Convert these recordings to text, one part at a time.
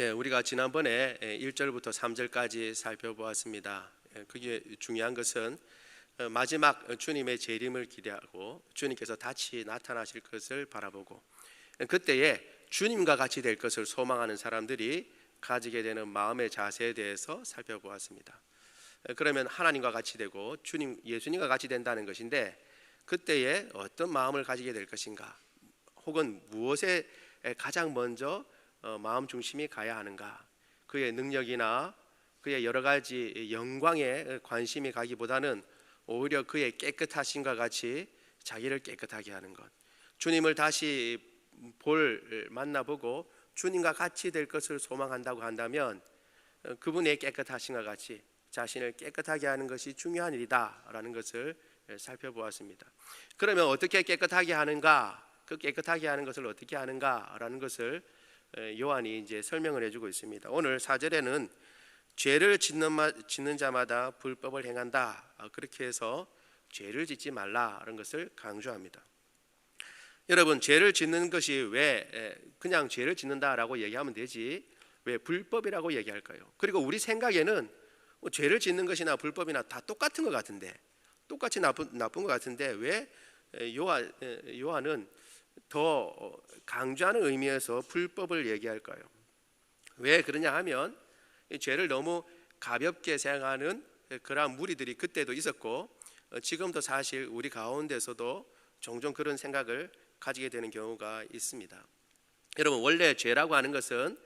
우리가 지난번에 1절부터 3절까지 살펴보았습니다. 그게 중요한 것은 마지막 주님의 재림을 기대하고 주님께서 다시 나타나실 것을 바라보고 그때에 주님과 같이 될 것을 소망하는 사람들이 가지게 되는 마음의 자세에 대해서 살펴보았습니다. 그러면 하나님과 같이 되고 예수님과 같이 된다는 것인데 그때에 어떤 마음을 가지게 될 것인가, 혹은 무엇에 가장 먼저 마음 중심이 가야 하는가, 그의 능력이나 그의 여러 가지 영광에 관심이 가기보다는 오히려 그의 깨끗하심과 같이 자기를 깨끗하게 하는 것, 주님을 다시 만나보고 주님과 같이 될 것을 소망한다고 한다면 그분의 깨끗하심과 같이 자신을 깨끗하게 하는 것이 중요한 일이다라는 것을 살펴보았습니다. 그러면 어떻게 깨끗하게 하는가, 그 깨끗하게 하는 것을 어떻게 하는가라는 것을 요한이 이제 설명을 해주고 있습니다. 오늘 4절에는 죄를 짓는 자마다 불법을 행한다, 그렇게 해서 죄를 짓지 말라라는 것을 강조합니다. 여러분, 죄를 짓는 것이 왜 그냥 죄를 짓는다라고 얘기하면 되지 왜 불법이라고 얘기할까요? 그리고 우리 생각에는 죄를 짓는 것이나 불법이나 다 똑같은 것 같은데, 똑같이 나쁜 것 같은데 왜 요한은 더 강조하는 의미에서 불법을 얘기할까요? 왜 그러냐 하면 죄를 너무 가볍게 생각하는 그러한 무리들이 그때도 있었고 지금도 사실 우리 가운데서도 종종 그런 생각을 가지게 되는 경우가 있습니다. 여러분, 원래 죄라고 하는 것은,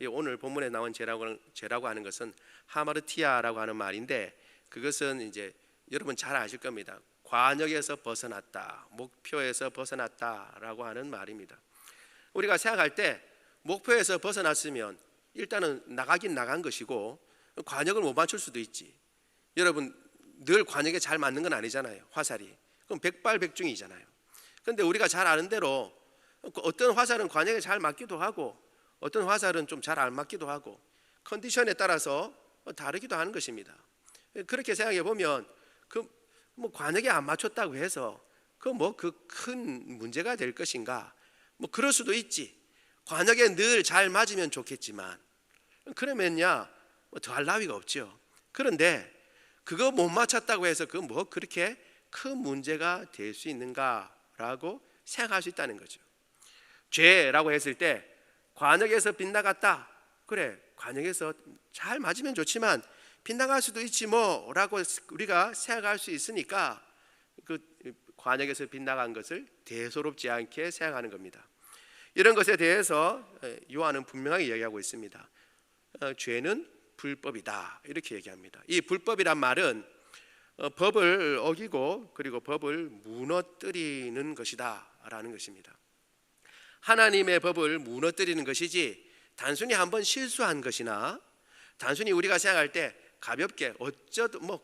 오늘 본문에 나온 죄라고 하는 것은 하마르티아라고 하는 말인데, 그것은 이제 여러분 잘 아실 겁니다. 관역에서 벗어났다, 목표에서 벗어났다라고 하는 말입니다. 우리가 생각할 때 목표에서 벗어났으면 일단은 나가긴 나간 것이고 관역을 못 맞출 수도 있지. 여러분, 늘 관역에 잘 맞는 건 아니잖아요. 화살이. 그럼 백발백중이잖아요. 그런데 우리가 잘 아는 대로 어떤 화살은 관역에 잘 맞기도 하고 어떤 화살은 좀 잘 안 맞기도 하고 컨디션에 따라서 다르기도 하는 것입니다. 그렇게 생각해 보면 관역에 안 맞췄다고 해서 그 큰 문제가 될 것인가? 그럴 수도 있지. 관역에 늘 잘 맞으면 좋겠지만 그러면야 더할 나위가 없죠. 그런데 그거 못 맞췄다고 해서 그렇게 큰 문제가 될 수 있는가라고 생각할 수 있다는 거죠. 죄라고 했을 때 관역에서 빗나갔다, 그래, 관역에서 잘 맞으면 좋지만 빗나갈 수도 있지 뭐라고 우리가 생각할 수 있으니까 그 관역에서 빗나간 것을 대수롭지 않게 생각하는 겁니다. 이런 것에 대해서 요한은 분명하게 얘기하고 있습니다. 죄는 불법이다, 이렇게 얘기합니다. 이 불법이란 말은 법을 어기고 그리고 법을 무너뜨리는 것이다 라는 것입니다. 하나님의 법을 무너뜨리는 것이지 단순히 한번 실수한 것이나 단순히 우리가 생각할 때 가볍게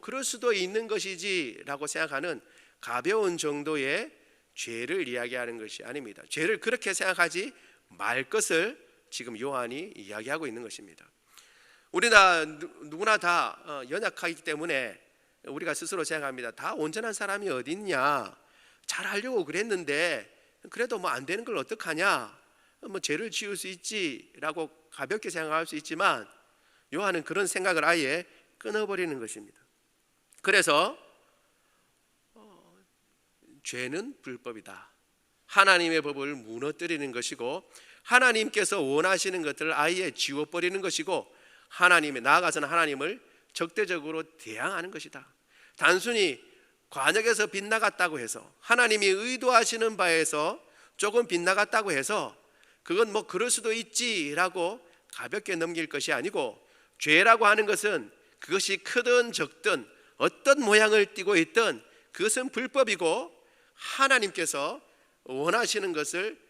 그럴 수도 있는 것이지 라고 생각하는 가벼운 정도의 죄를 이야기하는 것이 아닙니다. 죄를 그렇게 생각하지 말 것을 지금 요한이 이야기하고 있는 것입니다. 우리나 누구나 다 연약하기 때문에 우리가 스스로 생각합니다. 다 온전한 사람이 어디 있냐, 잘 하려고 그랬는데 그래도 안 되는 걸 어떡하냐, 죄를 지을 수 있지라고 가볍게 생각할 수 있지만 요한은 그런 생각을 아예 끊어버리는 것입니다. 그래서 죄는 불법이다, 하나님의 법을 무너뜨리는 것이고 하나님께서 원하시는 것들을 아예 지워버리는 것이고 나아가서는 하나님을 적대적으로 대항하는 것이다. 단순히 관역에서 빗나갔다고 해서 하나님이 의도하시는 바에서 조금 빗나갔다고 해서 그건 그럴 수도 있지라고 가볍게 넘길 것이 아니고, 죄라고 하는 것은 그것이 크든 적든 어떤 모양을 띠고 있든 그것은 불법이고 하나님께서 원하시는 것을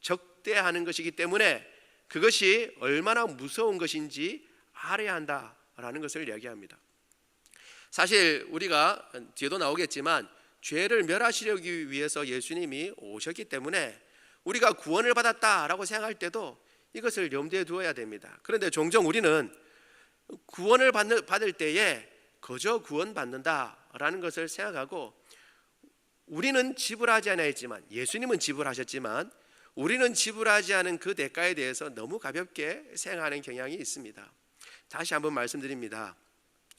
적대하는 것이기 때문에 그것이 얼마나 무서운 것인지 알아야 한다라는 것을 이야기합니다. 사실 우리가 뒤에도 나오겠지만 죄를 멸하시려기 위해서 예수님이 오셨기 때문에 우리가 구원을 받았다라고 생각할 때도 이것을 염두에 두어야 됩니다. 그런데 종종 우리는 구원을 받을 때에 거저 구원받는다라는 것을 생각하고 우리는 지불하지 않았지만 예수님은 지불하셨지만 우리는 지불하지 않은 그 대가에 대해서 너무 가볍게 생각하는 경향이 있습니다. 다시 한번 말씀드립니다.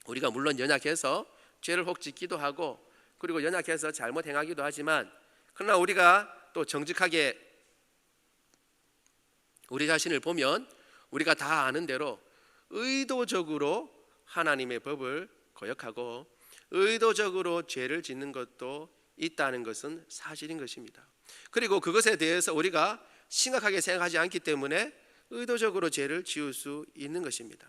우리가 물론 연약해서 죄를 혹 짓기도 하고, 그리고 연약해서 잘못 행하기도 하지만, 그러나 우리가 또 정직하게 우리 자신을 보면 우리가 다 아는 대로 의도적으로 하나님의 법을 거역하고 의도적으로 죄를 짓는 것도 있다는 것은 사실인 것입니다. 그리고 그것에 대해서 우리가 심각하게 생각하지 않기 때문에 의도적으로 죄를 지을 수 있는 것입니다.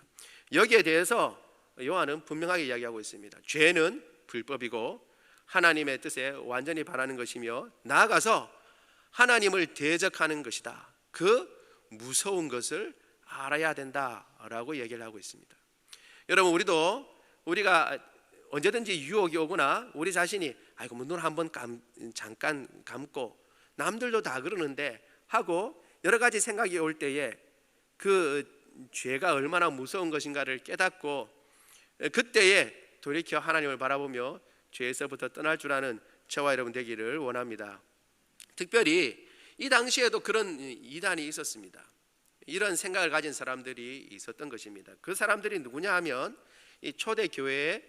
여기에 대해서 요한은 분명하게 이야기하고 있습니다. 죄는 불법이고 하나님의 뜻에 완전히 반하는 것이며, 나아가서 하나님을 대적하는 것이다. 그 무서운 것을 알아야 된다라고 얘기를 하고 있습니다. 여러분, 우리가 언제든지 유혹이 오거나 우리 자신이 아이고 뭐 눈 한번 잠깐 감고 남들도 다 그러는데 하고 여러 가지 생각이 올 때에 그 죄가 얼마나 무서운 것인가를 깨닫고 그때에 돌이켜 하나님을 바라보며 죄에서부터 떠날 줄 아는 저와 여러분 되기를 원합니다. 특별히 이 당시에도 그런 이단이 있었습니다. 이런 생각을 가진 사람들이 있었던 것입니다. 그 사람들이 누구냐 하면 이 초대 교회의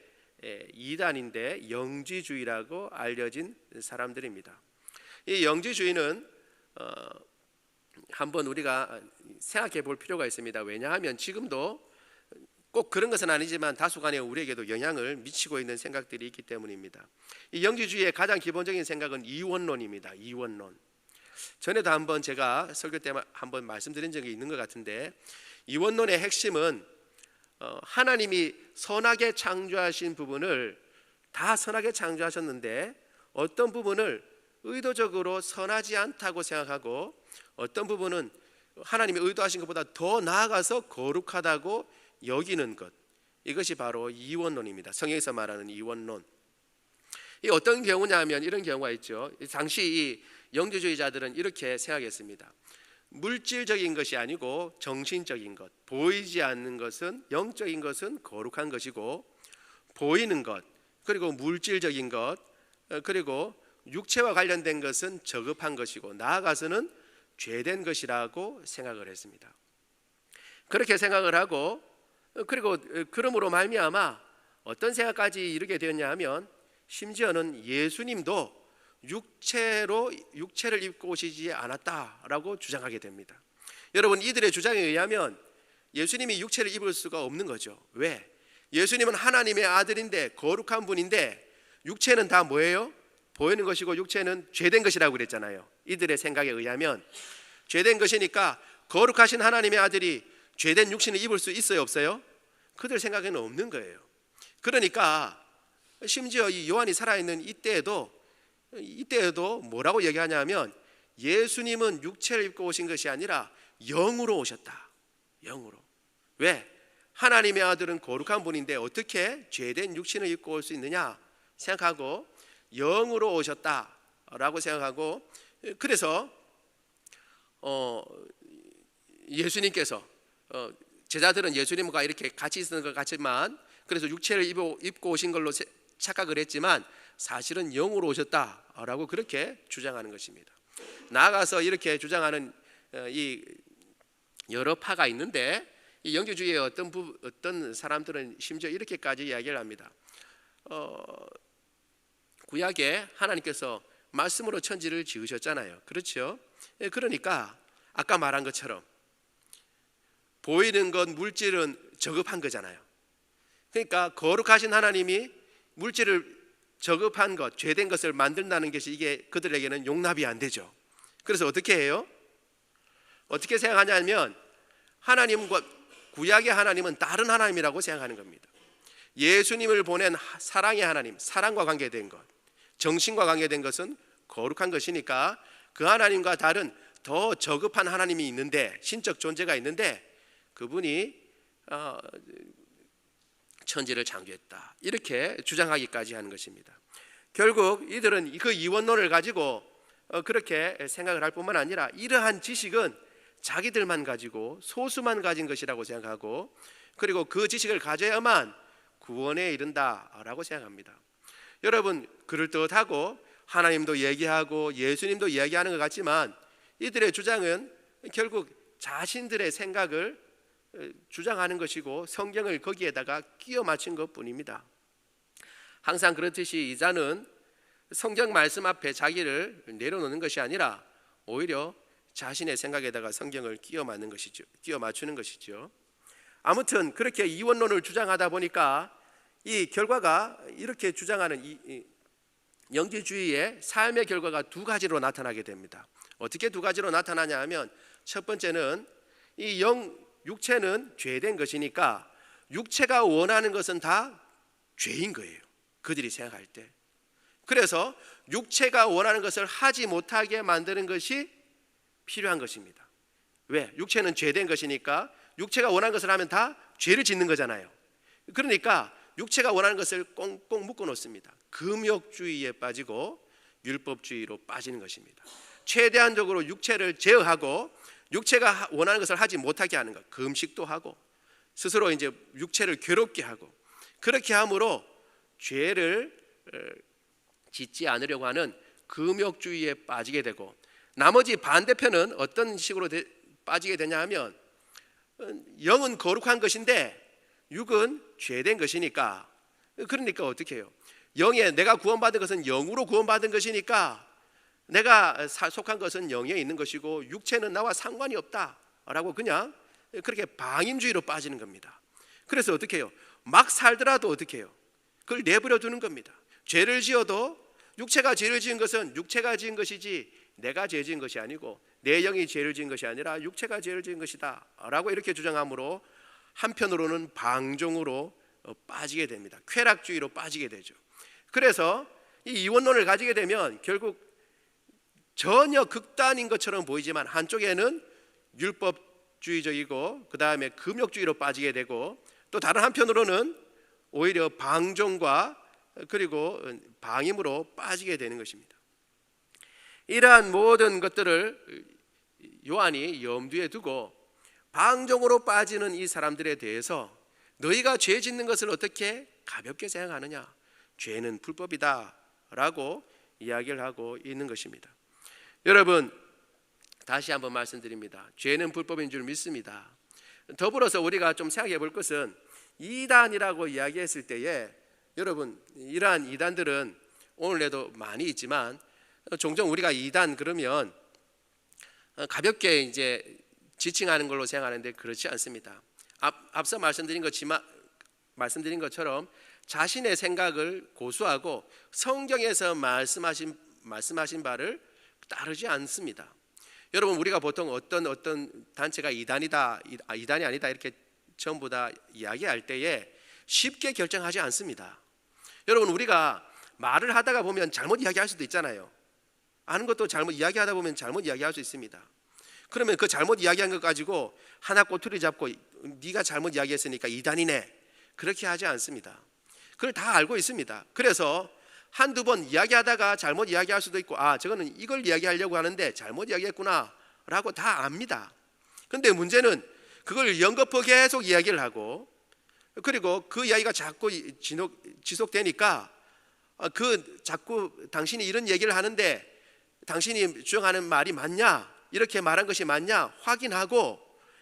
이단인데 영지주의라고 알려진 사람들입니다. 이 영지주의는 한번 우리가 생각해 볼 필요가 있습니다. 왜냐하면 지금도 꼭 그런 것은 아니지만 다소간에 우리에게도 영향을 미치고 있는 생각들이 있기 때문입니다. 이 영지주의의 가장 기본적인 생각은 이원론입니다. 이원론. 전에도 한번 제가 설교 때 한번 말씀드린 적이 있는 것 같은데, 이원론의 핵심은 하나님이 선하게 창조하신 부분을 다 선하게 창조하셨는데 어떤 부분을 의도적으로 선하지 않다고 생각하고 어떤 부분은 하나님이 의도하신 것보다 더 나아가서 거룩하다고 여기는 것, 이것이 바로 이원론입니다. 성경에서 말하는 이원론. 이 어떤 경우냐 하면 이런 경우가 있죠. 당시 이 영지주의자들은 이렇게 생각했습니다. 물질적인 것이 아니고 정신적인 것, 보이지 않는 것은, 영적인 것은 거룩한 것이고, 보이는 것, 그리고 물질적인 것, 그리고 육체와 관련된 것은 저급한 것이고 나아가서는 죄된 것이라고 생각을 했습니다. 그렇게 생각을 하고, 그리고 그러므로 말미암아 어떤 생각까지 이르게 되었냐 하면 심지어는 예수님도 육체를 입고 오시지 않았다라고 주장하게 됩니다. 여러분, 이들의 주장에 의하면 예수님이 육체를 입을 수가 없는 거죠. 왜? 예수님은 하나님의 아들인데 거룩한 분인데 육체는 다 뭐예요? 보이는 것이고 육체는 죄된 것이라고 그랬잖아요. 이들의 생각에 의하면 죄된 것이니까 거룩하신 하나님의 아들이 죄된 육신을 입을 수 있어요, 없어요? 그들 생각에는 없는 거예요. 그러니까 심지어 이 요한이 살아있는 이때에도 뭐라고 얘기하냐면 예수님은 육체를 입고 오신 것이 아니라 영으로 오셨다. 영으로. 왜? 하나님의 아들은 거룩한 분인데 어떻게 죄된 육신을 입고 올 수 있느냐 생각하고 영으로 오셨다라고 생각하고, 그래서 예수님께서 제자들은 예수님과 이렇게 같이 있는 것 같지만 그래서 육체를 입고 오신 걸로 착각을 했지만 사실은 영으로 오셨다라고 그렇게 주장하는 것입니다. 나아가서 이렇게 주장하는 이 여러 파가 있는데, 이 영지주의의 어떤 사람들은 심지어 이렇게까지 이야기를 합니다. 구약에 하나님께서 말씀으로 천지를 지으셨잖아요. 그렇죠? 그러니까 아까 말한 것처럼 보이는 것, 물질은 저급한 거잖아요. 그러니까 거룩하신 하나님이 물질을 저급한 것, 죄된 것을 만든다는 것이 이게 그들에게는 용납이 안 되죠. 그래서 어떻게 해요? 어떻게 생각하냐면 하나님과 구약의 하나님은 다른 하나님이라고 생각하는 겁니다. 예수님을 보낸 사랑의 하나님, 사랑과 관계된 것, 정신과 관계된 것은 거룩한 것이니까 그 하나님과 다른 더 저급한 하나님이 있는데, 신적 존재가 있는데 그분이 천지를 창조했다, 이렇게 주장하기까지 하는 것입니다. 결국 이들은 그 이원론을 가지고 그렇게 생각을 할 뿐만 아니라 이러한 지식은 자기들만 가지고 소수만 가진 것이라고 생각하고, 그리고 그 지식을 가져야만 구원에 이른다라고 생각합니다. 여러분, 그럴듯하고 하나님도 얘기하고 예수님도 얘기하는 것 같지만 이들의 주장은 결국 자신들의 생각을 주장하는 것이고 성경을 거기에다가 끼워 맞춘 것뿐입니다. 항상 그렇듯이 이자는 성경 말씀 앞에 자기를 내려놓는 것이 아니라 오히려 자신의 생각에다가 성경을 끼워 맞추는 것이죠. 아무튼 그렇게 이원론을 주장하다 보니까 이 결과가 이렇게 주장하는 이 영지주의의 삶의 결과가 두 가지로 나타나게 됩니다. 어떻게 두 가지로 나타나냐 하면, 첫 번째는 이 육체는 죄된 것이니까 육체가 원하는 것은 다 죄인 거예요, 그들이 생각할 때. 그래서 육체가 원하는 것을 하지 못하게 만드는 것이 필요한 것입니다. 왜? 육체는 죄된 것이니까 육체가 원하는 것을 하면 다 죄를 짓는 거잖아요. 그러니까 육체가 원하는 것을 꽁꽁 묶어 놓습니다. 금욕주의에 빠지고 율법주의로 빠지는 것입니다. 최대한적으로 육체를 제어하고 육체가 원하는 것을 하지 못하게 하는 것, 금식도 하고 스스로 이제 육체를 괴롭게 하고, 그렇게 함으로 죄를 짓지 않으려고 하는 금욕주의에 빠지게 되고, 나머지 반대편은 어떤 식으로 빠지게 되냐 하면, 영은 거룩한 것인데 육은 죄된 것이니까, 그러니까 어떻게 해요? 영에 내가 구원받은 것은 영으로 구원받은 것이니까 내가 속한 것은 영에 있는 것이고 육체는 나와 상관이 없다라고 그냥 그렇게 방임주의로 빠지는 겁니다. 그래서 어떻게 해요? 막 살더라도 어떻게 해요? 그걸 내버려 두는 겁니다. 죄를 지어도 육체가 죄를 지은 것은 육체가 지은 것이지 내가 죄 지은 것이 아니고 내 영이 죄를 지은 것이 아니라 육체가 죄를 지은 것이다 라고 이렇게 주장하므로 한편으로는 방종으로 빠지게 됩니다. 쾌락주의로 빠지게 되죠. 그래서 이 이원론을 가지게 되면 결국 전혀 극단인 것처럼 보이지만 한쪽에는 율법주의적이고 그 다음에 금욕주의로 빠지게 되고, 또 다른 한편으로는 오히려 방종과 그리고 방임으로 빠지게 되는 것입니다. 이러한 모든 것들을 요한이 염두에 두고 방종으로 빠지는 이 사람들에 대해서 너희가 죄 짓는 것을 어떻게 가볍게 생각하느냐, 죄는 불법이다 라고 이야기를 하고 있는 것입니다. 여러분, 다시 한번 말씀드립니다. 죄는 불법인 줄 믿습니다. 더불어서 우리가 좀 생각해 볼 것은, 이단이라고 이야기했을 때에 여러분, 이러한 이단들은 오늘에도 많이 있지만 종종 우리가 이단 그러면 가볍게 이제 지칭하는 걸로 생각하는데 그렇지 않습니다. 앞서 말씀드린 것처럼 자신의 생각을 고수하고 성경에서 말씀하신 바를 따르지 않습니다. 여러분, 우리가 보통 어떤 단체가 이단이다, 이단이 아니다 이렇게 전부 다 이야기할 때에 쉽게 결정하지 않습니다. 여러분, 우리가 말을 하다가 보면 잘못 이야기할 수도 있잖아요. 아는 것도 잘못 이야기하다 보면 잘못 이야기할 수 있습니다. 그러면 그 잘못 이야기한 것 가지고 하나 꼬투리 잡고 네가 잘못 이야기했으니까 이단이네, 그렇게 하지 않습니다. 그걸 다 알고 있습니다. 그래서 한두 번 이야기하다가 잘못 이야기할 수도 있고, 저거는 이걸 이야기하려고 하는데 잘못 이야기했구나 라고 다 압니다. 그런데 문제는 그걸 연거푸 계속 이야기를 하고, 그리고 그 이야기가 자꾸 지속되니까 자꾸 당신이 이런 얘기를 하는데 당신이 주장하는 말이 맞냐, 이렇게 말한 것이 맞냐 확인하고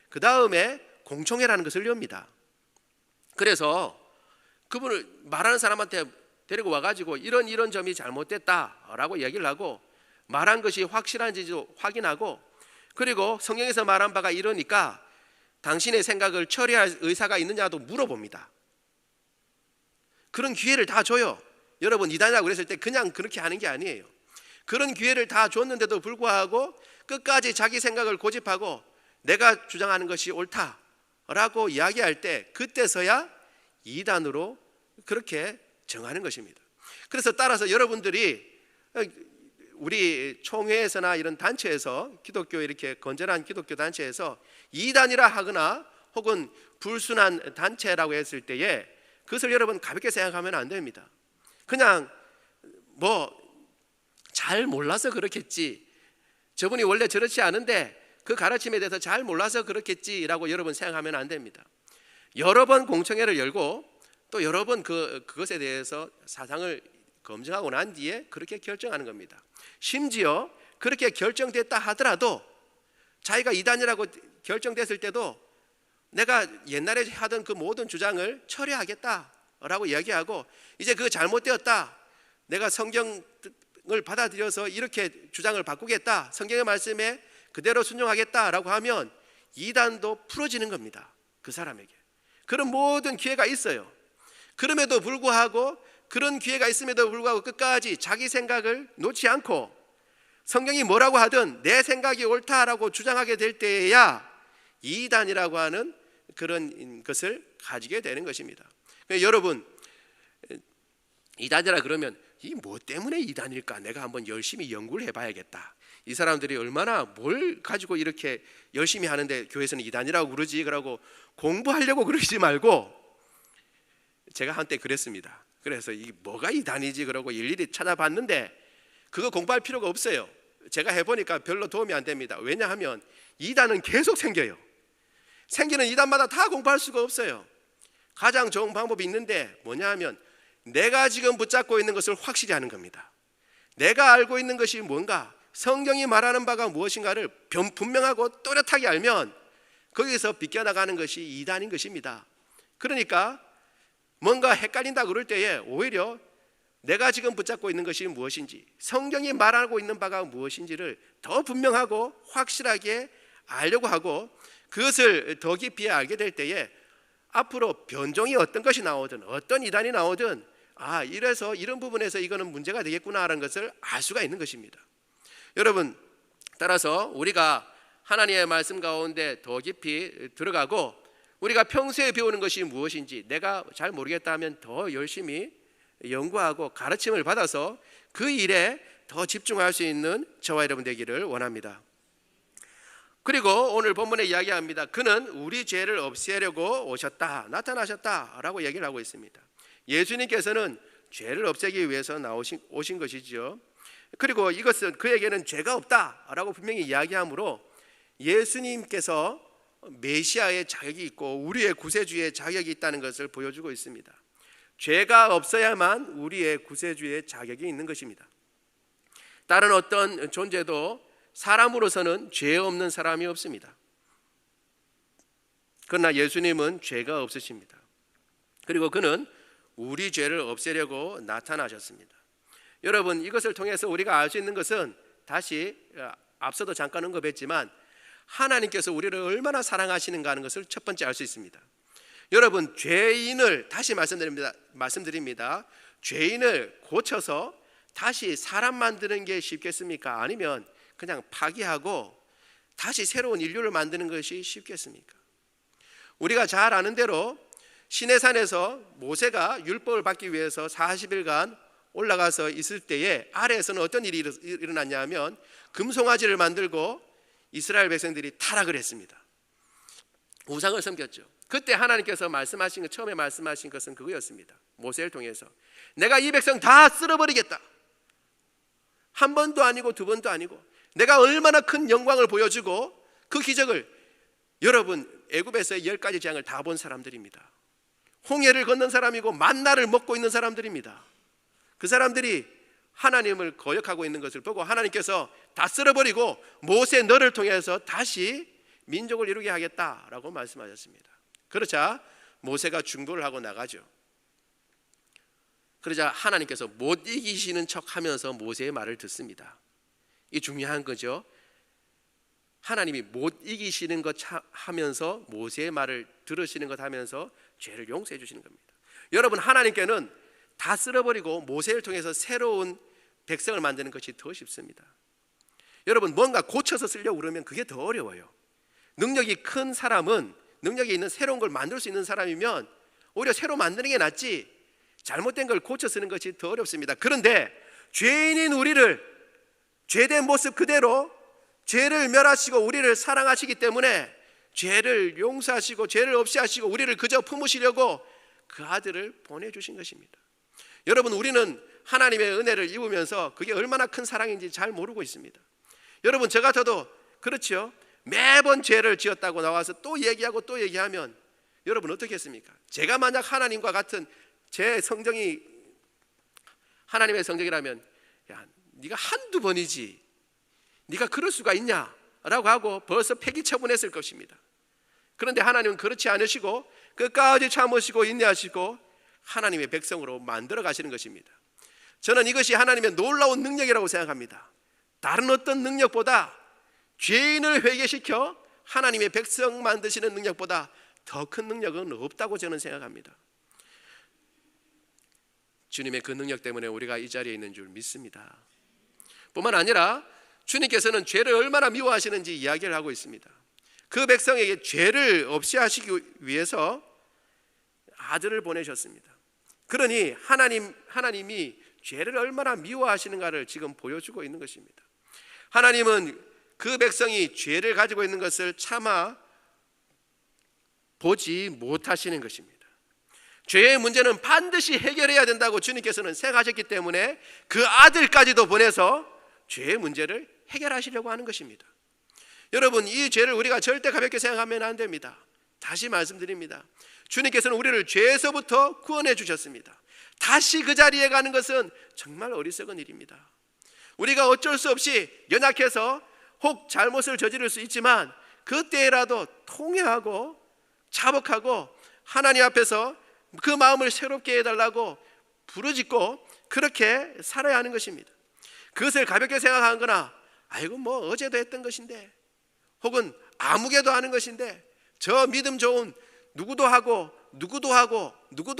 그 다음에 공청회라는 것을 엽니다. 그래서 그분을 말하는 사람한테 데리고 와가지고 이런 점이 잘못됐다라고 얘기를 하고, 말한 것이 확실한지도 확인하고, 그리고 성경에서 말한 바가 이러니까 당신의 생각을 처리할 의사가 있느냐도 물어봅니다. 그런 기회를 다 줘요. 여러분, 이단이라고 그랬을 때 그냥 그렇게 하는 게 아니에요. 그런 기회를 다 줬는데도 불구하고 끝까지 자기 생각을 고집하고 내가 주장하는 것이 옳다라고 이야기할 때, 그때서야 이단으로 그렇게 정하는 것입니다. 그래서 따라서 여러분들이 우리 총회에서나 이런 단체에서, 기독교 이렇게 건전한 기독교 단체에서 이단이라 하거나 혹은 불순한 단체라고 했을 때에 그것을 여러분 가볍게 생각하면 안 됩니다. 그냥 잘 몰라서 그렇겠지, 저분이 원래 저렇지 않은데 그 가르침에 대해서 잘 몰라서 그렇겠지라고 여러분 생각하면 안 됩니다. 여러 번 공청회를 열고 또 여러 번 그것에 대해서 사상을 검증하고 난 뒤에 그렇게 결정하는 겁니다. 심지어 그렇게 결정됐다 하더라도, 자기가 이단이라고 결정됐을 때도 내가 옛날에 하던 그 모든 주장을 철회하겠다라고 이야기하고, 이제 그거 잘못되었다, 내가 성경을 받아들여서 이렇게 주장을 바꾸겠다, 성경의 말씀에 그대로 순종하겠다라고 하면 이단도 풀어지는 겁니다. 그 사람에게 그런 모든 기회가 있어요. 그럼에도 불구하고, 그런 기회가 있음에도 불구하고 끝까지 자기 생각을 놓지 않고 성경이 뭐라고 하든 내 생각이 옳다라고 주장하게 될 때에야 이단이라고 하는 그런 것을 가지게 되는 것입니다. 여러분, 이단이라 그러면 이 뭐 때문에 이단일까? 내가 한번 열심히 연구를 해봐야겠다. 이 사람들이 얼마나 뭘 가지고 이렇게 열심히 하는데 교회에서는 이단이라고 그러지? 그러고 공부하려고 그러지 말고, 제가 한때 그랬습니다. 그래서 이 뭐가 이단이지? 그러고 일일이 찾아봤는데 그거 공부할 필요가 없어요. 제가 해보니까 별로 도움이 안 됩니다. 왜냐하면 이단은 계속 생겨요. 생기는 이단마다 다 공부할 수가 없어요. 가장 좋은 방법이 있는데 뭐냐 하면, 내가 지금 붙잡고 있는 것을 확실히 하는 겁니다. 내가 알고 있는 것이 뭔가, 성경이 말하는 바가 무엇인가를 분명하고 또렷하게 알면 거기서 비껴나가는 것이 이단인 것입니다. 그러니까 뭔가 헷갈린다 그럴 때에 오히려 내가 지금 붙잡고 있는 것이 무엇인지, 성경이 말하고 있는 바가 무엇인지를 더 분명하고 확실하게 알려고 하고, 그것을 더 깊이 알게 될 때에 앞으로 변종이 어떤 것이 나오든 어떤 이단이 나오든, 이래서 이런 부분에서 이거는 문제가 되겠구나라는 것을 알 수가 있는 것입니다. 여러분, 따라서 우리가 하나님의 말씀 가운데 더 깊이 들어가고, 우리가 평소에 배우는 것이 무엇인지 내가 잘 모르겠다 하면 더 열심히 연구하고 가르침을 받아서 그 일에 더 집중할 수 있는 저와 여러분 되기를 원합니다. 그리고 오늘 본문에 이야기합니다. 그는 우리 죄를 없애려고 오셨다, 나타나셨다라고 얘기를 하고 있습니다. 예수님께서는 죄를 없애기 위해서 오신 것이죠. 그리고 이것은 그에게는 죄가 없다라고 분명히 이야기하므로 예수님께서 메시아의 자격이 있고 우리의 구세주의 자격이 있다는 것을 보여주고 있습니다. 죄가 없어야만 우리의 구세주의 자격이 있는 것입니다. 다른 어떤 존재도 사람으로서는 죄 없는 사람이 없습니다. 그러나 예수님은 죄가 없으십니다. 그리고 그는 우리 죄를 없애려고 나타나셨습니다. 여러분, 이것을 통해서 우리가 알 수 있는 것은, 다시 앞서도 잠깐 언급했지만 하나님께서 우리를 얼마나 사랑하시는가 하는 것을 첫 번째 알 수 있습니다. 여러분, 죄인을, 다시 말씀드립니다. 죄인을 고쳐서 다시 사람 만드는 게 쉽겠습니까? 아니면 그냥 파기하고 다시 새로운 인류를 만드는 것이 쉽겠습니까? 우리가 잘 아는 대로 시내산에서 모세가 율법을 받기 위해서 40일간 올라가서 있을 때에 아래에서는 어떤 일이 일어났냐 하면, 금송아지를 만들고 이스라엘 백성들이 타락을 했습니다. 우상을 섬겼죠. 그때 하나님께서 말씀하신 것, 처음에 말씀하신 것은 그거였습니다. 모세를 통해서 내가 이 백성 다 쓸어버리겠다. 한 번도 아니고 두 번도 아니고, 내가 얼마나 큰 영광을 보여주고 그 기적을, 여러분, 애굽에서의 10가지 재앙을 다 본 사람들입니다. 홍해를 건넌 사람이고 만나를 먹고 있는 사람들입니다. 그 사람들이 하나님을 거역하고 있는 것을 보고 하나님께서 다 쓸어버리고 모세 너를 통해서 다시 민족을 이루게 하겠다라고 말씀하셨습니다. 그러자 모세가 중보를 하고 나가죠. 그러자 하나님께서 못 이기시는 척하면서 모세의 말을 듣습니다. 이 중요한 거죠. 하나님이 못 이기시는 것 하면서 모세의 말을 들으시는 것 하면서 죄를 용서해 주시는 겁니다. 여러분, 하나님께는 다 쓸어버리고 모세를 통해서 새로운 백성을 만드는 것이 더 쉽습니다. 여러분, 뭔가 고쳐서 쓰려고 그러면 그게 더 어려워요. 능력이 큰 사람은, 능력이 있는 새로운 걸 만들 수 있는 사람이면 오히려 새로 만드는 게 낫지, 잘못된 걸 고쳐 쓰는 것이 더 어렵습니다. 그런데 죄인인 우리를 죄된 모습 그대로, 죄를 멸하시고 우리를 사랑하시기 때문에 죄를 용서하시고 죄를 없이 하시고 우리를 그저 품으시려고 그 아들을 보내주신 것입니다. 여러분, 우리는 하나님의 은혜를 입으면서 그게 얼마나 큰 사랑인지 잘 모르고 있습니다. 여러분, 저 같아도 그렇죠. 매번 죄를 지었다고 나와서 또 얘기하고 또 얘기하면 여러분 어떻게 했습니까? 제가 만약 하나님과 같은 제 성정이 하나님의 성정이라면, 야, 네가 한두 번이지, 네가 그럴 수가 있냐? 라고 하고 벌써 폐기 처분했을 것입니다. 그런데 하나님은 그렇지 않으시고 끝까지 참으시고 인내하시고 하나님의 백성으로 만들어 가시는 것입니다. 저는 이것이 하나님의 놀라운 능력이라고 생각합니다. 다른 어떤 능력보다 죄인을 회개시켜 하나님의 백성 만드시는 능력보다 더 큰 능력은 없다고 저는 생각합니다. 주님의 그 능력 때문에 우리가 이 자리에 있는 줄 믿습니다. 뿐만 아니라 주님께서는 죄를 얼마나 미워하시는지 이야기를 하고 있습니다. 그 백성에게 죄를 없이 하시기 위해서 아들을 보내셨습니다. 그러니 하나님이 죄를 얼마나 미워하시는가를 지금 보여주고 있는 것입니다. 하나님은 그 백성이 죄를 가지고 있는 것을 차마 보지 못하시는 것입니다. 죄의 문제는 반드시 해결해야 된다고 주님께서는 생각하셨기 때문에 그 아들까지도 보내서 죄의 문제를 해결하시려고 하는 것입니다. 여러분, 이 죄를 우리가 절대 가볍게 생각하면 안 됩니다. 다시 말씀드립니다. 주님께서는 우리를 죄에서부터 구원해 주셨습니다. 다시 그 자리에 가는 것은 정말 어리석은 일입니다. 우리가 어쩔 수 없이 연약해서 혹 잘못을 저지를 수 있지만 그때라도 통회하고 자복하고 하나님 앞에서 그 마음을 새롭게 해달라고 부르짖고 그렇게 살아야 하는 것입니다. 그것을 가볍게 생각하는 거나 아이고 뭐 어제도 했던 것인데 혹은 아무개도 하는 것인데 저 믿음 좋은 누구도 하고 누구도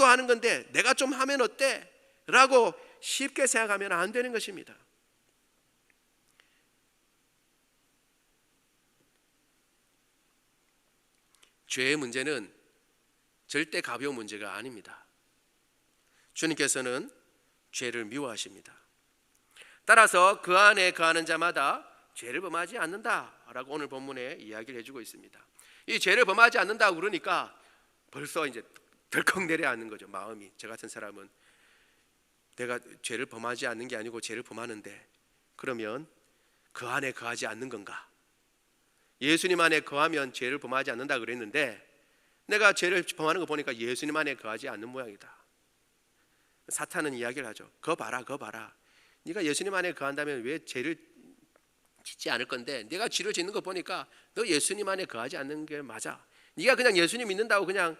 하는 건데 내가 좀 하면 어때? 라고 쉽게 생각하면 안 되는 것입니다. 죄의 문제는 절대 가벼운 문제가 아닙니다. 주님께서는 죄를 미워하십니다. 따라서 그 안에 거하는 자마다 죄를 범하지 않는다라고 오늘 본문에 이야기를 해주고 있습니다. 이 죄를 범하지 않는다고 그러니까 벌써 이제 덜컥 내려앉는 거죠. 마음이. 저 같은 사람은 내가 죄를 범하지 않는 게 아니고 죄를 범하는데 그러면 그 안에 거하지 않는 건가? 예수님 안에 거하면 죄를 범하지 않는다 그랬는데 내가 죄를 범하는 거 보니까 예수님 안에 거하지 않는 모양이다. 사탄은 이야기를 하죠. 거 봐라. 네가 예수님 안에 거한다면 왜 죄를 짓지 않을 건데 내가 죄를 짓는 거 보니까 너 예수님 안에 거하지 않는 게 맞아. 네가 그냥 예수님 믿는다고 그냥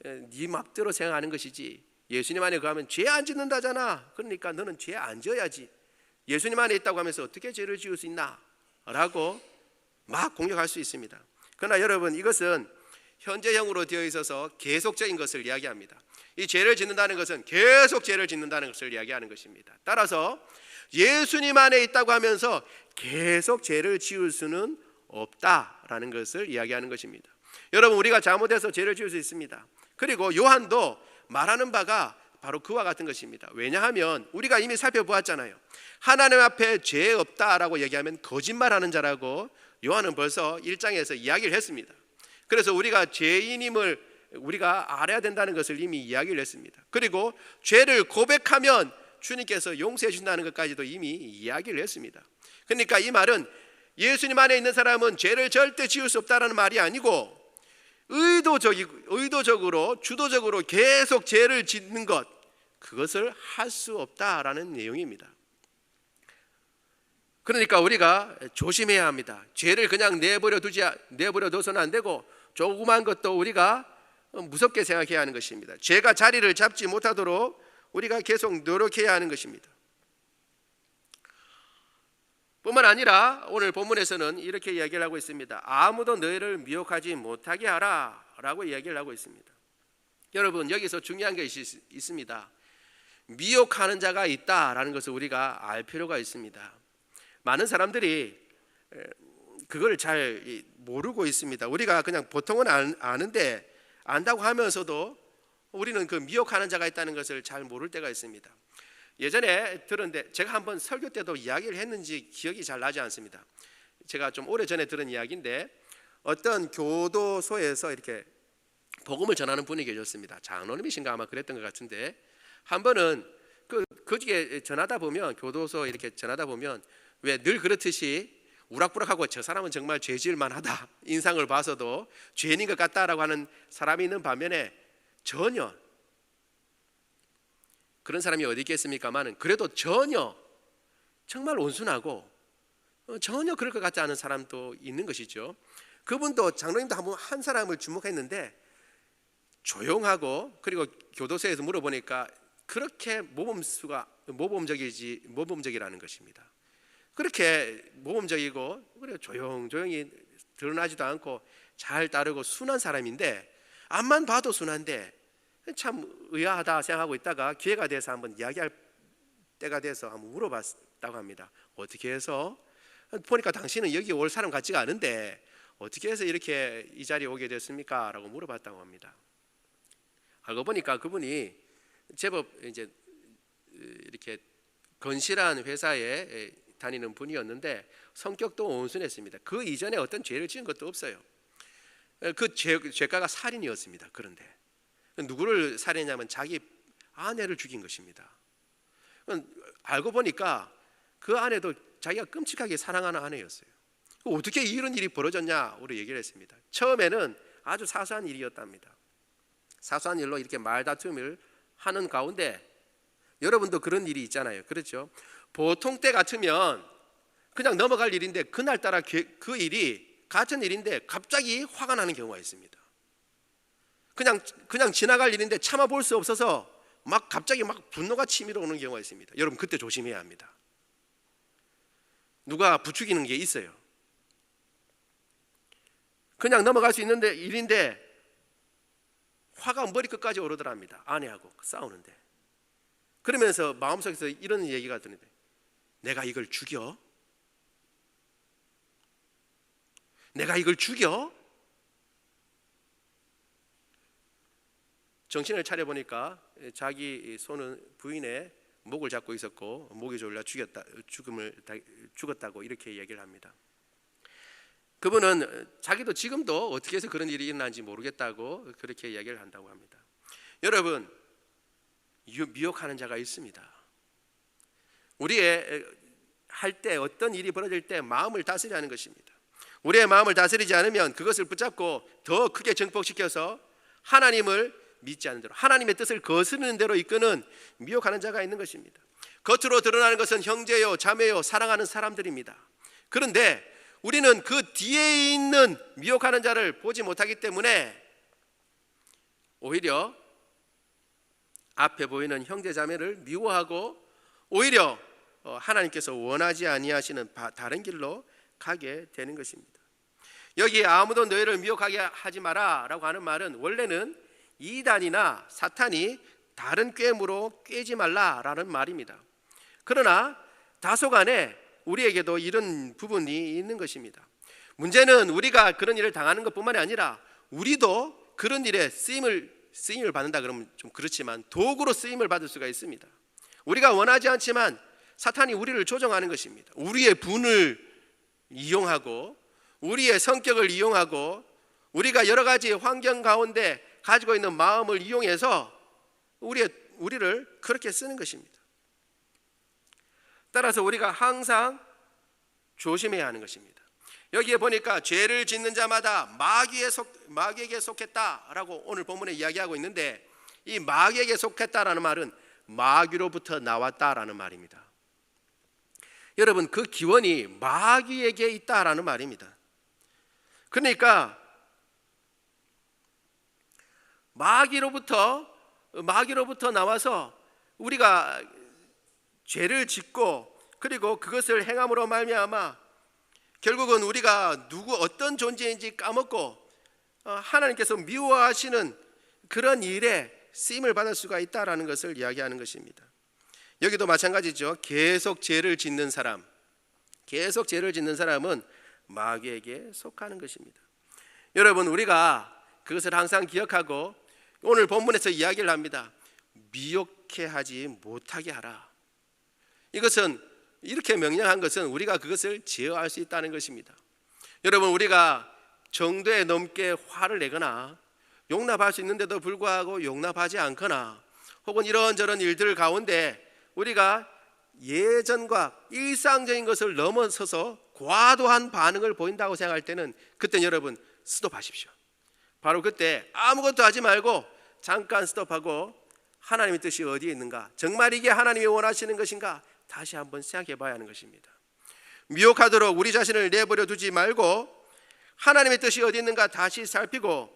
네 맘대로 생각하는 것이지 예수님 안에 거하면 죄 안 짓는다잖아. 그러니까 너는 죄 안 지어야지. 예수님 안에 있다고 하면서 어떻게 죄를 지을 수 있나? 라고 막 공격할 수 있습니다. 그러나 여러분, 이것은 현재형으로 되어 있어서 계속적인 것을 이야기합니다. 이 죄를 짓는다는 것은 계속 죄를 짓는다는 것을 이야기하는 것입니다. 따라서 예수님 안에 있다고 하면서 계속 죄를 지을 수는 없다라는 것을 이야기하는 것입니다. 여러분, 우리가 잘못해서 죄를 지을 수 있습니다. 그리고 요한도 말하는 바가 바로 그와 같은 것입니다. 왜냐하면 우리가 이미 살펴보았잖아요. 하나님 앞에 죄 없다라고 얘기하면 거짓말하는 자라고 요한은 벌써 1장에서 이야기를 했습니다. 그래서 우리가 죄인임을 우리가 알아야 된다는 것을 이미 이야기를 했습니다. 그리고 죄를 고백하면 주님께서 용서해 준다는 것까지도 이미 이야기를 했습니다. 그러니까 이 말은 예수님 안에 있는 사람은 죄를 절대 지을 수 없다는 말이 아니고 의도적으로 주도적으로 계속 죄를 짓는 것, 그것을 할 수 없다라는 내용입니다. 그러니까 우리가 조심해야 합니다. 죄를 그냥 내버려 둬서는 안 되고 조그만 것도 우리가 무섭게 생각해야 하는 것입니다. 죄가 자리를 잡지 못하도록 우리가 계속 노력해야 하는 것입니다. 뿐만 아니라 오늘 본문에서는 이렇게 이야기를 하고 있습니다. 아무도 너희를 미혹하지 못하게 하라 라고 이야기를 하고 있습니다. 여러분, 여기서 중요한 게 있습니다. 미혹하는 자가 있다라는 것을 우리가 알 필요가 있습니다. 많은 사람들이 그걸 잘 모르고 있습니다. 우리가 그냥 보통은 아는데 안다고 하면서도 우리는 그 미혹하는 자가 있다는 것을 잘 모를 때가 있습니다. 예전에 들었는데 제가 한번 설교 때도 이야기를 했는지 기억이 잘 나지 않습니다. 제가 좀 오래전에 들은 이야기인데 어떤 교도소에서 이렇게 복음을 전하는 분이 계셨습니다. 장로님이신가 아마 그랬던 것 같은데 한 번은 거기에 전하다 보면 교도소 이렇게 전하다 보면 왜 늘 그렇듯이 우락부락하고 저 사람은 정말 죄지을만 하다 인상을 봐서도 죄인인 것 같다라고 하는 사람이 있는 반면에 전혀 그런 사람이 어디 있겠습니까만은 그래도 전혀 정말 온순하고 전혀 그럴 것 같지 않은 사람도 있는 것이죠. 그분도 장로님도 한 사람을 주목했는데 조용하고, 그리고 교도소에서 물어보니까 그렇게 모범적이라는 것입니다. 그렇게 모범적이고, 그래 조용히 드러나지도 않고 잘 따르고 순한 사람인데, 앞만 봐도 순한데 참 의아하다 생각하고 있다가 기회가 돼서 한번 이야기할 때가 돼서 한번 물어봤다고 합니다. 어떻게 해서? 보니까 당신은 여기 올 사람 같지가 않은데 어떻게 해서 이렇게 이 자리에 오게 됐습니까? 라고 물어봤다고 합니다. 알고 보니까 그분이 제법 이제 이렇게 건실한 회사에 다니는 분이었는데 성격도 온순했습니다. 그 이전에 어떤 죄를 지은 것도 없어요. 그 죄가가 살인이었습니다. 그런데 누구를 살인했냐면 자기 아내를 죽인 것입니다. 알고 보니까 그 아내도 자기가 끔찍하게 사랑하는 아내였어요. 어떻게 이런 일이 벌어졌냐 우리 얘기를 했습니다. 처음에는 아주 사소한 일이었답니다. 사소한 일로 이렇게 말다툼을 하는 가운데, 여러분도 그런 일이 있잖아요. 그렇죠? 보통 때 같으면 그냥 넘어갈 일인데 그날따라 그 일이 같은 일인데 갑자기 화가 나는 경우가 있습니다. 그냥 지나갈 일인데 참아볼 수 없어서 갑자기 분노가 치밀어 오는 경우가 있습니다. 여러분 그때 조심해야 합니다. 누가 부추기는 게 있어요. 그냥 넘어갈 수 있는데 일인데 화가 머리끝까지 오르더랍니다. 아내하고 싸우는데. 그러면서 마음속에서 이런 얘기가 드는데, 내가 이걸 죽여? 내가 이걸 죽여? 정신을 차려보니까 자기 손은 부인의 목을 잡고 있었고 목이 졸라 죽었다고 이렇게 얘기를 합니다. 그분은 자기도 지금도 어떻게 해서 그런 일이 일어난지 모르겠다고 그렇게 얘기를 한다고 합니다. 여러분, 미혹하는 자가 있습니다. 우리의 할 때 어떤 일이 벌어질 때 마음을 다스려야 하는 것입니다. 우리의 마음을 다스리지 않으면 그것을 붙잡고 더 크게 증폭시켜서 하나님을 믿지 않는 대로, 하나님의 뜻을 거스르는 대로 이끄는 미혹하는 자가 있는 것입니다. 겉으로 드러나는 것은 형제요 자매요 사랑하는 사람들입니다. 그런데 우리는 그 뒤에 있는 미혹하는 자를 보지 못하기 때문에 오히려 앞에 보이는 형제 자매를 미워하고 오히려 하나님께서 원하지 아니하시는 다른 길로 가게 되는 것입니다. 여기 아무도 너희를 미혹하게 하지 마라 라고 하는 말은 원래는 이단이나 사탄이 다른 꾀무로 꾀지 말라라는 말입니다. 그러나 다소간에 우리에게도 이런 부분이 있는 것입니다. 문제는 우리가 그런 일을 당하는 것뿐만이 아니라 우리도 그런 일에 쓰임을 받는다 그러면 좀 그렇지만 도구로 쓰임을 받을 수가 있습니다. 우리가 원하지 않지만 사탄이 우리를 조종하는 것입니다. 우리의 분을 이용하고 우리의 성격을 이용하고 우리가 여러 가지 환경 가운데 가지고 있는 마음을 이용해서 우리를 그렇게 쓰는 것입니다. 따라서 우리가 항상 조심해야 하는 것입니다. 여기에 보니까 죄를 짓는 자마다 마귀에게 속했다라고 오늘 본문에 이야기하고 있는데, 이 마귀에게 속했다라는 말은 마귀로부터 나왔다라는 말입니다. 여러분, 그 기원이 마귀에게 있다라는 말입니다. 그러니까 마귀로부터 나와서 우리가 죄를 짓고 그리고 그것을 행함으로 말미암아 결국은 우리가 어떤 존재인지 까먹고 하나님께서 미워하시는 그런 일에 쓰임을 받을 수가 있다라는 것을 이야기하는 것입니다. 여기도 마찬가지죠. 계속 죄를 짓는 사람은 마귀에게 속하는 것입니다. 여러분, 우리가 그것을 항상 기억하고 오늘 본문에서 이야기를 합니다. 미혹해 하지 못하게 하라. 이것은 이렇게 명령한 것은 우리가 그것을 제어할 수 있다는 것입니다. 여러분, 우리가 정도에 넘게 화를 내거나 용납할 수 있는데도 불구하고 용납하지 않거나 혹은 이런저런 일들 가운데 우리가 예전과 일상적인 것을 넘어서서 과도한 반응을 보인다고 생각할 때는 그때는 여러분 스톱하십시오. 바로 그때 아무것도 하지 말고 잠깐 스톱하고 하나님의 뜻이 어디에 있는가, 정말 이게 하나님이 원하시는 것인가 다시 한번 생각해 봐야 하는 것입니다. 미혹하도록 우리 자신을 내버려 두지 말고 하나님의 뜻이 어디 있는가 다시 살피고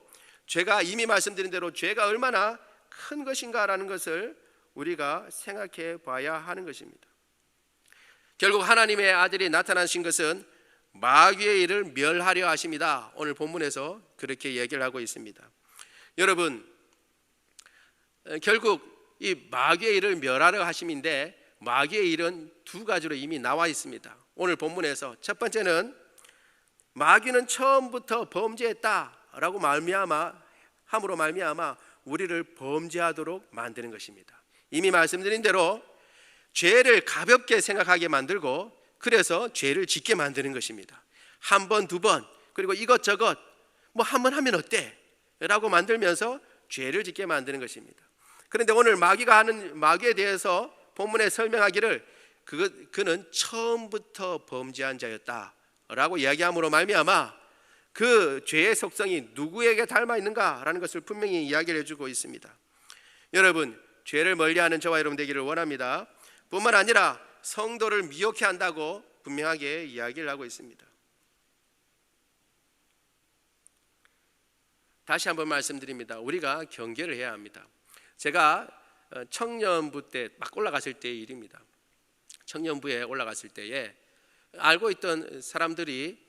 죄가 이미 말씀드린 대로 죄가 얼마나 큰 것인가라는 것을 우리가 생각해 봐야 하는 것입니다. 결국 하나님의 아들이 나타나신 것은 마귀의 일을 멸하려 하십니다. 오늘 본문에서 그렇게 얘기를 하고 있습니다. 여러분, 결국 이 마귀의 일을 멸하려 하심인데 마귀의 일은 두 가지로 이미 나와 있습니다. 오늘 본문에서 첫 번째는 마귀는 처음부터 범죄했다라고 함으로 말미암아 우리를 범죄하도록 만드는 것입니다. 이미 말씀드린 대로 죄를 가볍게 생각하게 만들고 그래서 죄를 짓게 만드는 것입니다. 한 번, 두 번, 그리고 이것저것 뭐 한 번 하면 어때? 라고 만들면서 죄를 짓게 만드는 것입니다. 그런데 오늘 마귀가 하는 마귀에 대해서 본문에 설명하기를 그는 처음부터 범죄한 자였다라고 이야기함으로 말미암아 그 죄의 속성이 누구에게 닮아 있는가라는 것을 분명히 이야기를 해주고 있습니다. 여러분, 죄를 멀리하는 저와 여러분 되기를 원합니다. 뿐만 아니라 성도를 미혹해 한다고 분명하게 이야기를 하고 있습니다. 다시 한번 말씀드립니다. 우리가 경계를 해야 합니다. 제가 청년부 때 막 올라갔을 때의 일입니다. 청년부에 올라갔을 때에 알고 있던 사람들이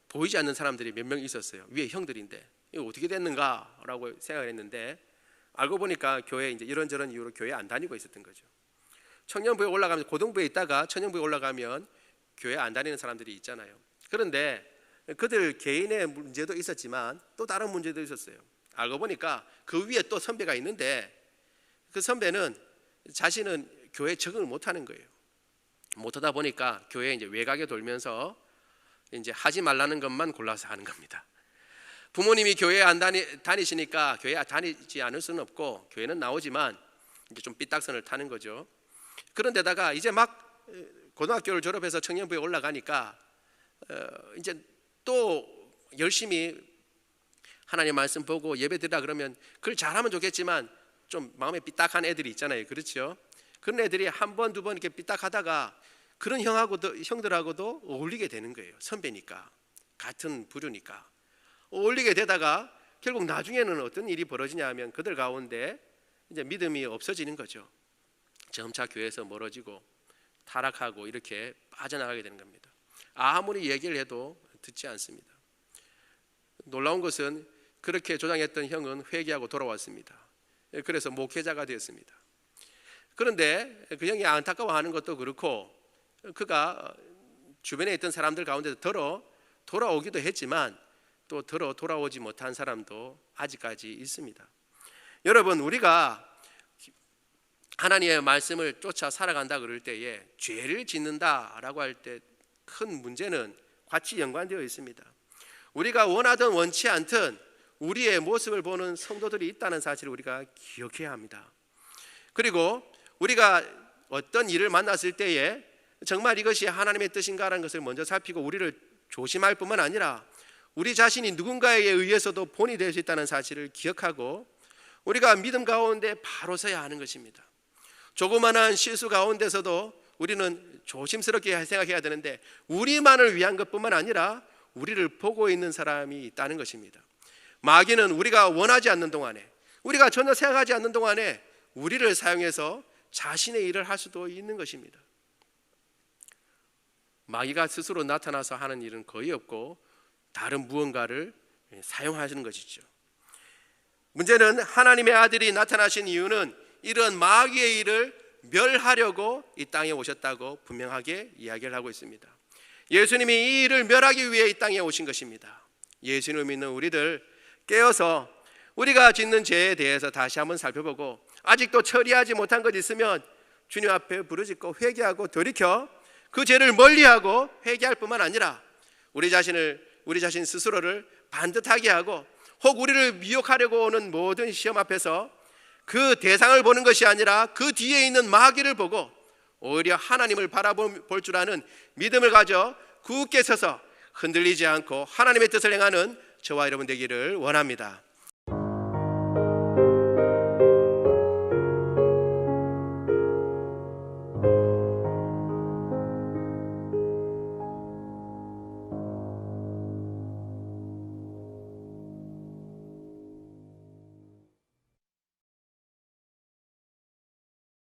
보이지 않는 사람들이 몇 명 있었어요. 위에 형들인데 이거 어떻게 됐는가라고 생각을 했는데 알고 보니까 교회 이제 이런저런 이유로 교회 안 다니고 있었던 거죠. 청년부에 올라가면 고등부에 있다가 청년부에 올라가면 교회 안 다니는 사람들이 있잖아요. 그런데 그들 개인의 문제도 있었지만 또 다른 문제도 있었어요. 알고 보니까 그 위에 또 선배가 있는데 그 선배는 자신은 교회에 적응을 못하는 거예요. 못하다 보니까 교회에 이제 외곽에 돌면서 이제 하지 말라는 것만 골라서 하는 겁니다. 부모님이 교회에 안 다니시니까 교회에 다니지 않을 수는 없고 교회는 나오지만 이제 좀 삐딱선을 타는 거죠. 그런데다가 이제 막 고등학교를 졸업해서 청년부에 올라가니까 이제 또 열심히 하나님 말씀 보고 예배 드리라 그러면 그걸 잘하면 좋겠지만 좀 마음에 삐딱한 애들이 있잖아요. 그렇죠? 그런 애들이 한 번, 두 번 이렇게 삐딱하다가 그런 형들하고도 어울리게 되는 거예요. 선배니까, 같은 부류니까 어울리게 되다가 결국 나중에는 어떤 일이 벌어지냐 하면 그들 가운데 이제 믿음이 없어지는 거죠. 점차 교회에서 멀어지고 타락하고 이렇게 빠져나가게 되는 겁니다. 아무리 얘기를 해도 듣지 않습니다. 놀라운 것은 그렇게 조장했던 형은 회개하고 돌아왔습니다. 그래서 목회자가 되었습니다. 그런데 그 형이 안타까워하는 것도 그렇고 그가 주변에 있던 사람들 가운데서 돌아오기도 했지만 또 돌아오지 못한 사람도 아직까지 있습니다. 여러분, 우리가 하나님의 말씀을 쫓아 살아간다 그럴 때에 죄를 짓는다라고 할 때 큰 문제는 같이 연관되어 있습니다. 우리가 원하든 원치 않든 우리의 모습을 보는 성도들이 있다는 사실을 우리가 기억해야 합니다. 그리고 우리가 어떤 일을 만났을 때에 정말 이것이 하나님의 뜻인가라는 것을 먼저 살피고 우리를 조심할 뿐만 아니라 우리 자신이 누군가에 의해서도 본이 될 수 있다는 사실을 기억하고 우리가 믿음 가운데 바로 서야 하는 것입니다. 조그마한 실수 가운데서도 우리는 조심스럽게 생각해야 되는데 우리만을 위한 것뿐만 아니라 우리를 보고 있는 사람이 있다는 것입니다. 마귀는 우리가 원하지 않는 동안에, 우리가 전혀 생각하지 않는 동안에 우리를 사용해서 자신의 일을 할 수도 있는 것입니다. 마귀가 스스로 나타나서 하는 일은 거의 없고 다른 무언가를 사용하시는 것이죠. 문제는 하나님의 아들이 나타나신 이유는 이런 마귀의 일을 멸하려고 이 땅에 오셨다고 분명하게 이야기를 하고 있습니다. 예수님이 이 일을 멸하기 위해 이 땅에 오신 것입니다. 예수님을 믿는 우리들 깨어서 우리가 짓는 죄에 대해서 다시 한번 살펴보고 아직도 처리하지 못한 것 있으면 주님 앞에 부르짖고 회개하고 돌이켜 그 죄를 멀리하고 회개할 뿐만 아니라 우리 자신 스스로를 반듯하게 하고 혹 우리를 미혹하려고 오는 모든 시험 앞에서 그 대상을 보는 것이 아니라 그 뒤에 있는 마귀를 보고 오히려 하나님을 바라볼 줄 아는 믿음을 가져 굳게 서서 흔들리지 않고 하나님의 뜻을 행하는 저와 여러분 되기를 원합니다.